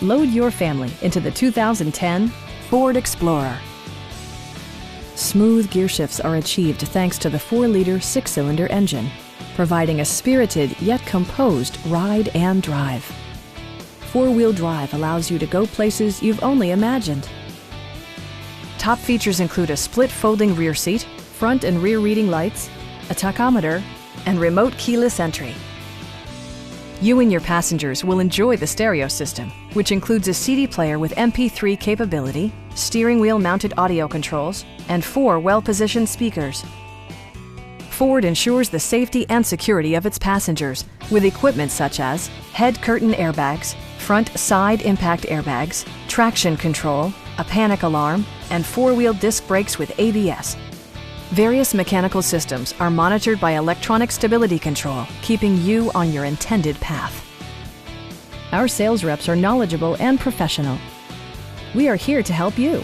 Load your family into the 2010 Ford Explorer. Smooth gear shifts are achieved thanks to the 4-liter 6-cylinder engine, providing a spirited yet composed ride and drive. 4-wheel drive allows you to go places you've only imagined. Top features include a split folding rear seat, front and rear reading lights, a tachometer, and remote keyless entry. You and your passengers will enjoy the stereo system, which includes a CD player with MP3 capability, steering wheel mounted audio controls, and 4 well-positioned speakers. Ford ensures the safety and security of its passengers with equipment such as head curtain airbags, front side impact airbags, traction control, a panic alarm, and 4-wheel disc brakes with ABS. Various mechanical systems are monitored by electronic stability control, keeping you on your intended path. Our sales reps are knowledgeable and professional. We are here to help you.